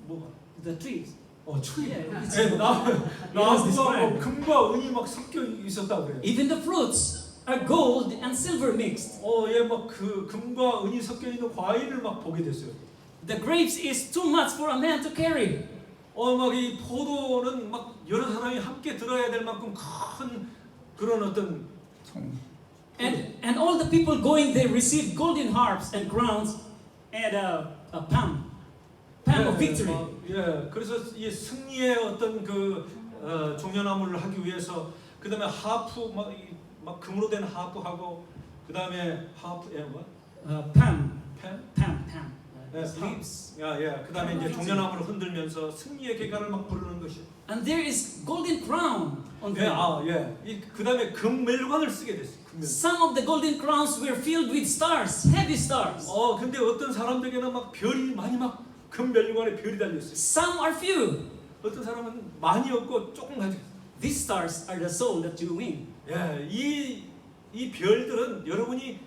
뭐가? The trees. 추리. Yeah, it's- 예, 나무가 described. 금과 은이 막 섞여 있었다고 그래요. Even the fruits are gold and silver mixed. 막 그 금과 은이 섞여 있는 과일을 막 보게 됐어요. The grapes is too much for a man to carry. 막 이 포도는 막 여러 사람이 함께 들어야 될 만큼 큰 그런 어떤 송. And all the people going there received golden harps and crowns and a palm of victory. 그래서 이 승리의 어떤 그 종려나무를 하기 위해서 그다음에 하프 막 금으로 된 하프하고 그다음에 Palm. 펜 네, leaves. 그다음에 이제 종려나무를 흔들면서 승리의 계가를 막 부르는 것이. And there is golden crown on them. 그다음에 금멜관을 쓰게 됐어요. 금멜관. Some of the golden crowns were filled with stars, heavy stars. 근데 어떤 사람들에게는 막 별이 많이 막 금멜관에 별이 달려 있어요. Some are few. 어떤 사람은 많이 없고 조금 가지고 있어요. These stars are the soul that you win. 이 별들은 여러분이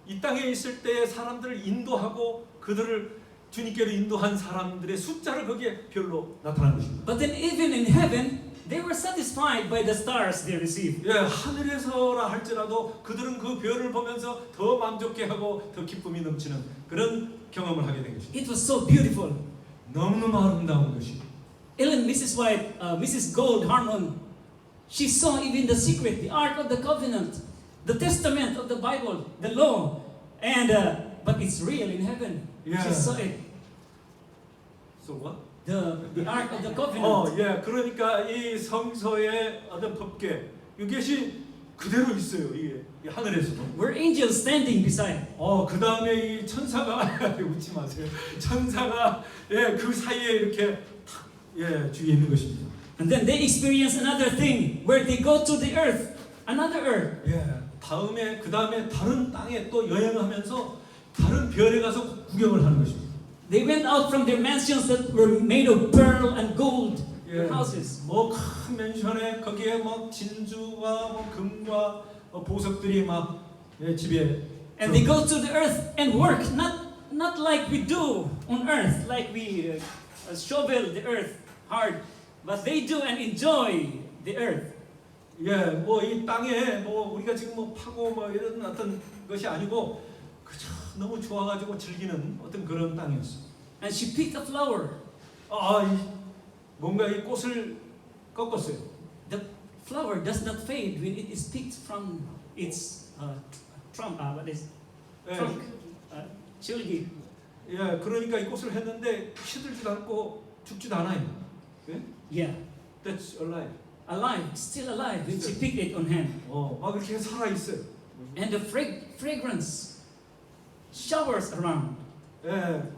이 땅에 있을 때 사람들을 인도하고 그들을 주님께로 인도한 사람들의 숫자를 거기에 별로 나타나는 것입니다. But then even in heaven, they were satisfied by the stars they received. 하늘에서라 할지라도 그들은 그 별을 보면서 더 만족해하고 더 기쁨이 넘치는 그런 경험을 하게 된 것입니다. It was so beautiful. 너무너무 아름다운 것이. Mrs. White, Mrs. Gold Harmon, she saw even the secret, the Ark of the Covenant, the Testament of the Bible, the law, and but it's real in heaven. Yeah. She saw it. So what? The Ark of the Covenant. 그러니까 이 성서의 어떤 법계 이것이 그대로 있어요. 이게 이 하늘에서도. Were angels standing beside. 그 다음에 이 천사가 웃지 마세요. 천사가 그 사이에 이렇게 탁 주위에 있는 것입니다. And then they experience another thing where they go to the earth, another earth. 그 다음에 다른 땅에 또 여행하면서 다른 별에 가서 구경을 하는 것입니다. They went out from their mansions that were made of pearl and gold, their houses. 큰 맨션에 거기에 진주와 금과 보석들이 막 집에. And they go to the earth and work, not like we do on earth, like we shovel the earth hard, but they do and enjoy the earth. 이 땅에 우리가 지금 파고 이런 어떤 것이 아니고 그저 너무 좋아가지고 즐기는 어떤 그런 땅이었어. And she picked a flower. 뭔가 이 꽃을 꺾었어요. The flower does not fade when it is picked from its trunk. Trunk. 줄기. 그러니까 이 꽃을 했는데 시들지도 않고 죽지도 않아요. Yeah. That's alive. Alive, still alive when she picked it on hand. 막 이렇게 살아 있어요. And the fragrance showers around.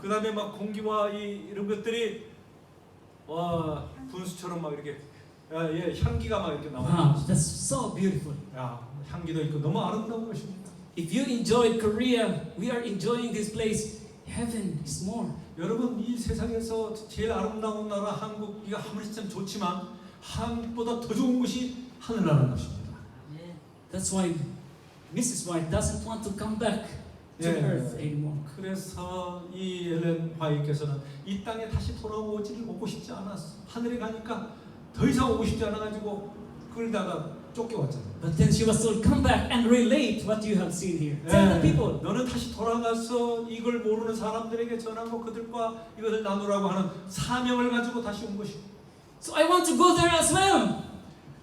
그다음에 막 공기와 이런 것들이 분수처럼 막 이렇게 향기가 막 이렇게 나와요. Wow, that's so beautiful. 향기도 있고 너무 아름다운 것입니다. If you enjoyed Korea, we are enjoying this place. Heaven is more. 여러분 이 세상에서 제일 아름다운 나라 한국이 아무리 참 좋지만 한국보다 더 좋은 곳이 하늘나라인 것입니다. That's why Mrs. White doesn't want to come back to the earth anymore. 그래서 엘렌 화이트께서는 이 땅에 다시 오고 싶지 않았어. 하늘에 가니까 더 이상 오고 싶지 않아가지고 그러다가 쫓겨왔잖아요. But then she was told, come back and relate what you have seen here. Tell the people. 너는 다시 돌아가서 이걸 모르는 사람들에게 전하고 그들과 이것을 나누라고 하는 사명을 가지고 다시 온 것이. So I want to go there as well.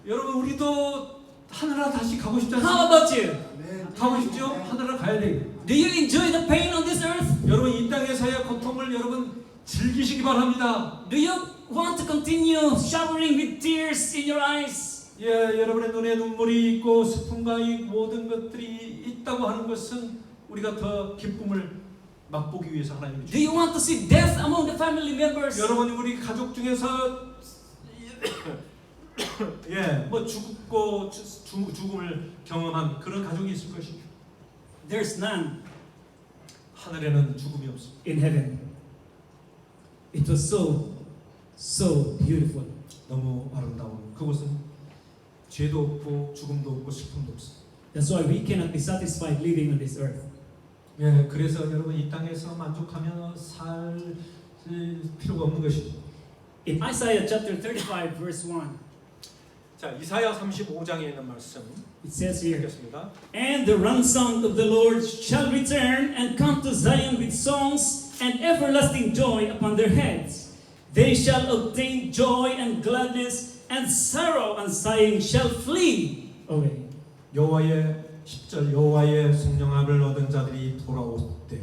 여러분 우리도 하늘나라 다시 가고 싶지 How 않습니까? about you? 가고 싶죠? 하늘나라 가야 돼. Do you enjoy the pain on this earth? 여러분 이 땅에서의 고통을 여러분 즐기시기 바랍니다. Do you want to continue showering with tears in your eyes? 예, 여러분의 눈에 눈물이 있고 슬픔과 이 모든 것들이 있다고 하는 것은 우리가 더 기쁨을 맛보기 위해서 하나님이 Do you want to see death among the family members? 여러분 우리 가족 중에서 예, 뭐 죽고 죽음을 경험한 그런 가족이 있을 것입니다. There's none 하늘에는 죽음이 없습니다. in heaven. It was so beautiful. 너무 아름다운 그곳은 죄도 없고 죽음도 없고 슬픔도 없습니다. That's why we cannot be satisfied living on this earth. 예, 그래서 여러분 이 땅에서 만족하며 살 필요가 없는 것입니다. In Isaiah chapter 35 verse 1, 자, 이사야 35장에 있는 말씀 it says here, 읽겠습니다. And the ransom of the Lord shall return and come to Zion with songs and everlasting joy upon their heads. They shall obtain joy and gladness, and sorrow and sighing shall flee away. 여호와의 10절 여호와의 성령함을 얻은 자들이 돌아올 때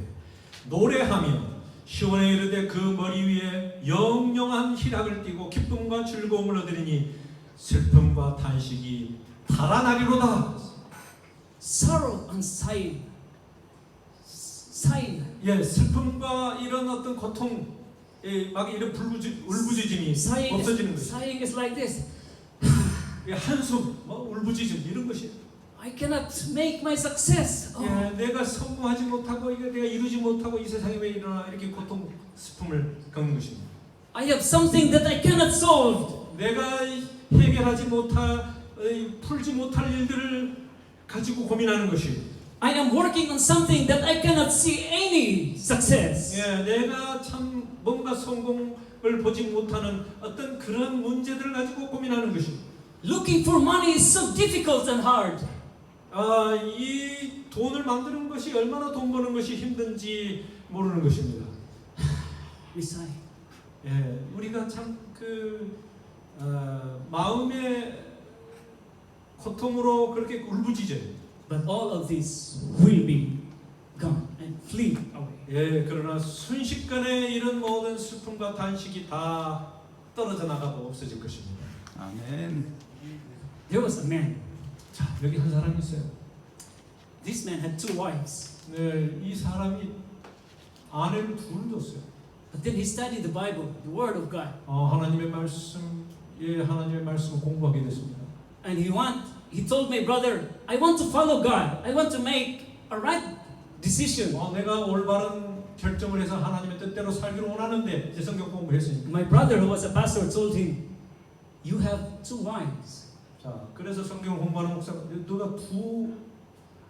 노래하며 시온에 이르되 그 머리 위에 영영한 희락을 띠고 기쁨과 즐거움을 얻으리니 슬픔과 탄식이 달아나리로다. Sorrow and sighing. Sighing. 예, 슬픔과 이런 어떤 고통, 막 이런 울부짖음이 없어지는 것이. Sighing is like this. 한숨, 뭐 울부짖음 이런 것이. I cannot make my success. 예, 내가 성공하지 못하고 이거 내가 이루지 못하고 이 세상에 왜 일어나 이렇게 고통, 슬픔을 겪는 것입니다. I have something that I cannot solve. 내가 해결하지 풀지 못할 일들을 가지고 고민하는 것이. I am working on something that I cannot see any success. 예, 내가 참 뭔가 성공을 보지 못하는 어떤 그런 문제들을 가지고 고민하는 것이. Looking for money is so difficult and hard. 이 돈을 만드는 것이 얼마나 돈 버는 것이 힘든지 모르는 것입니다. We sigh. 예, 우리가 참 마음의 고통으로 그렇게 울부짖어요. But all of this will be gone and flee away. 예, 그러나 순식간에 이런 모든 슬픔과 단식이 다 떨어져 나가고 없어질 것입니다. 아멘. There was a man. 자, 여기 한 사람이 있어요. This man had two wives. 네, 이 사람이 아내를 둘 뒀어요. But then he studied the Bible, the Word of God. 하나님의 말씀을 공부하게 됐습니다. And he told my brother, I want to follow God. I want to make a right decision. 내가 올바른 결정을 해서 하나님의 뜻대로 살기를 원하는데 이제 성경 공부했으니까. My brother, who was a pastor, told him, you have two wives. 자, 그래서 성경 공부하는 목사가 너가 두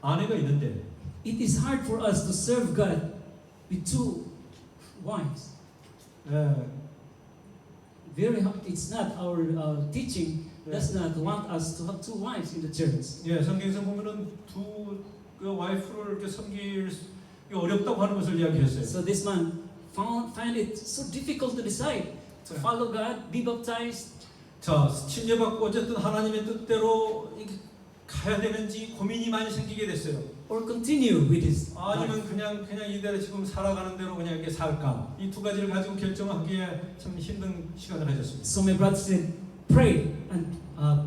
아내가 있는데 It is hard for us to serve God with two wives. 예, Very hard. It's not our teaching. Does not want us to have two wives in the church. 예, 성경에서 보면은 그 와이프를 이렇게 섬길 어렵다고 하는 것을 이야기했어요. So this man find it so difficult to decide to follow God, be baptized. 자, 침례받고 어쨌든 하나님의 뜻대로 가야 되는지 고민이 많이 생기게 됐어요. Or continue with his life. 아니면 그냥 이대로 지금 살아가는 대로 그냥 이렇게 살까? 이 두 가지를 가지고 결정하기에 참 힘든 시간을 가졌습니다. So my brother said, pray and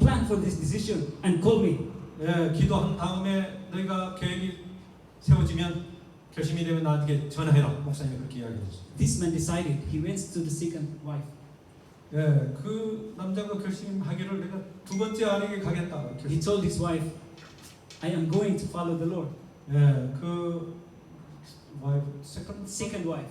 plan for this decision and call me. 예, 기도한 다음에 너희가 계획이 세워지면 결심이 되면 나에게 전화해라. 목사님이 그렇게 이야기했어요. This man decided. He went to the second wife. 예, 그 남자가 결심하기를 내가 두 번째 아내에게 가겠다. He told his wife, I am going to follow the Lord. 예, 그 와이프 Second wife.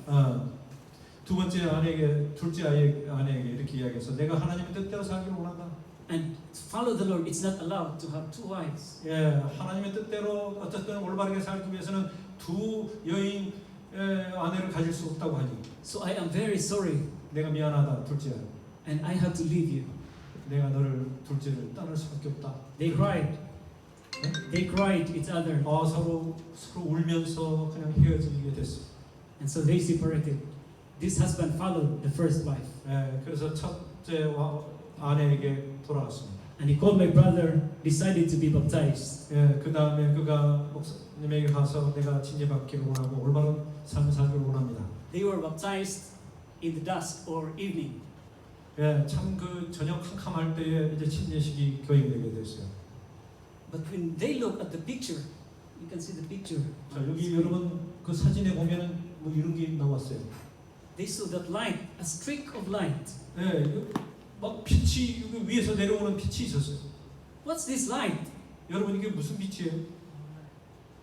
두 번째 아내에게 둘째 아내에게 이렇게 이야기해서 내가 하나님의 뜻대로 살기를 원한다. And to follow the Lord, it's not allowed to have two wives. 예, 하나님의 뜻대로 어쨌든 올바르게 살기 위해서는 두 여인 아내를 가질 수 없다고 하니 So I am very sorry, 내가 미안하다 둘째야. and I have to leave you. 내가 너를 둘째를 떠날 수밖에 없다. They cried. They cried each other, 서로 울면서 그냥 헤어지게 됐어. and so they separated. This husband followed the first wife, 그래서 첫째 아내에게 돌아왔습니다. and he called my brother, decided to be baptized. 그 다음에 그가 목사님에게 가서 내가 진리받기를 원하고 올바른 삶을 살기를 원합니다. They were baptized in the dusk or evening. 참 그 저녁 캄캄할 때에 이제 침례식이 교육되게 됐어요. But when they look at the picture, you can see the picture. 자, 여기 여러분 그 사진에 보면은 뭐 이런 게 나왔어요. They saw that light, a streak of light. 막 빛이 여기 위에서 내려오는 빛이 있었어요. What's this light? 여러분 이게 무슨 빛이에요?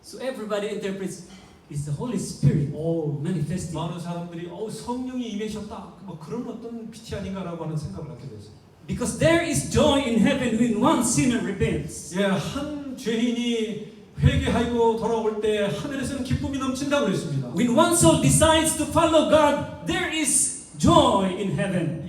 So everybody interprets it's the Holy Spirit all manifesting. 많은 사람들이 성령이 임하셨다. 뭐 그런 어떤 빛이 아닌가라고 하는 생각을 하게 됐어요. Because there is joy in heaven when one sinner repents. 한 죄인이 회개하고 돌아올 때 하늘에서는 기쁨이 넘친다고 그랬습니다. When one soul decides to follow God, there is joy in heaven.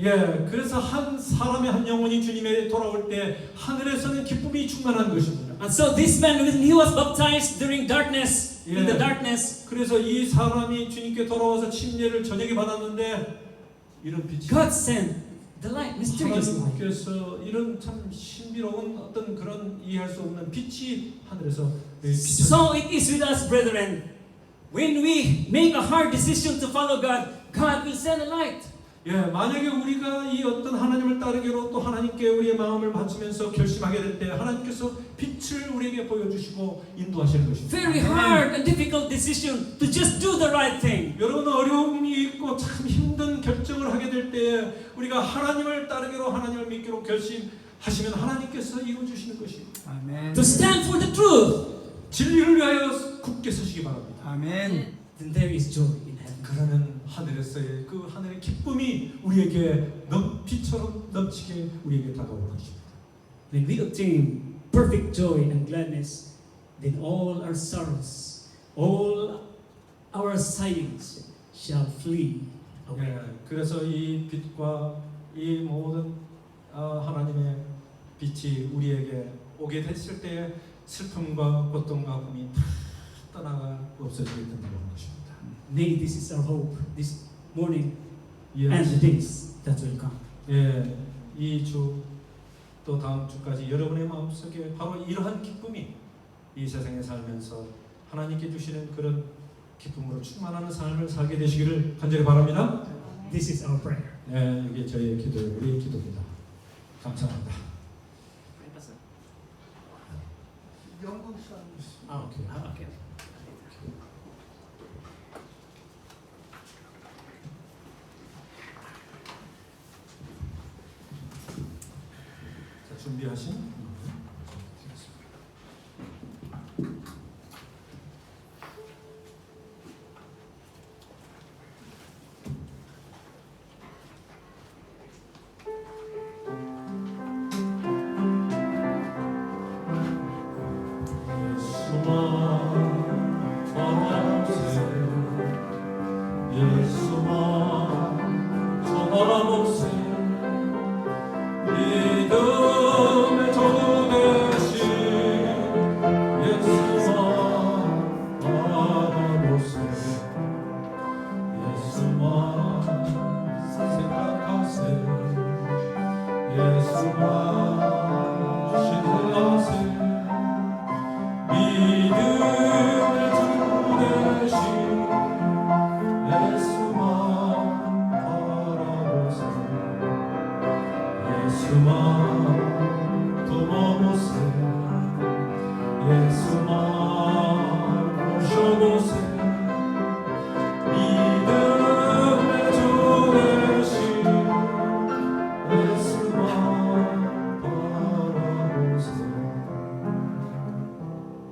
그래서 한 사람의 한 영혼이 주님에 돌아올 때 하늘에서는 기쁨이 충만한 것입니다. And so this man, when he was baptized during darkness, in the darkness, 그래서 이 사람이 주님께 돌아와서 침례를 저녁에 받았는데 이런 빛이 God sent the light, mysterious light. 하나님께서 이런 참 신비로운 어떤 그런 이해할 수 없는 빛이 하늘에서 비쳤어요. So it is with us, brethren. When we make a hard decision to follow God, God will send a light. 만약에 우리가 이 어떤 하나님을 따르기로 또 하나님께 우리의 마음을 바치면서 결심하게 될 때 하나님께서 빛을 우리에게 보여주시고 인도하시는 것입니다. Very hard and difficult decision to just do the right thing. 여러분 어려움이 있고 참 힘든 결정을 하게 될 때 우리가 하나님을 따르기로 하나님을 믿기로 결심하시면 하나님께서 이루어주시는 것입니다. 아멘. To stand for the truth. 진리를 위하여 굳게 서시기 바랍니다. 아멘. Then there is joy in heaven. 그러면 하늘에서의 그 하늘의 기쁨이 우리에게 빛처럼 넘치게 우리에게 다가올 것입니다. When we obtain perfect joy and gladness, then all our sorrows, all our sighings shall flee away. 그래서 이 빛과 이 모든 하나님의 빛이 우리에게 오게 됐을 때 슬픔과 고통과 고민이 다 떠나가 없어지게 된다는 것입니다. May this is our hope this morning and the days that will come. 이 주 또 다음 주까지 여러분의 마음속에 바로 이러한 기쁨이 이 세상에 살면서 하나님께 주시는 그런 기쁨으로 충만하는 삶을 살게 되시기를 간절히 바랍니다. This is our prayer. 이게 저희의 기도예요. 우리의 기도입니다. 감사합니다. 영국 사람. Okay. 자, 준비하신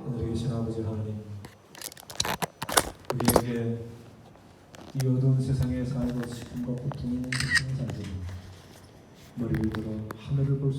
하늘에 계신 아버지 하나님, 우리에게 이 어두운 세상에 살고 슬픔과 고통이 있는 세상에 살고 머리를 들어 하늘을 볼 수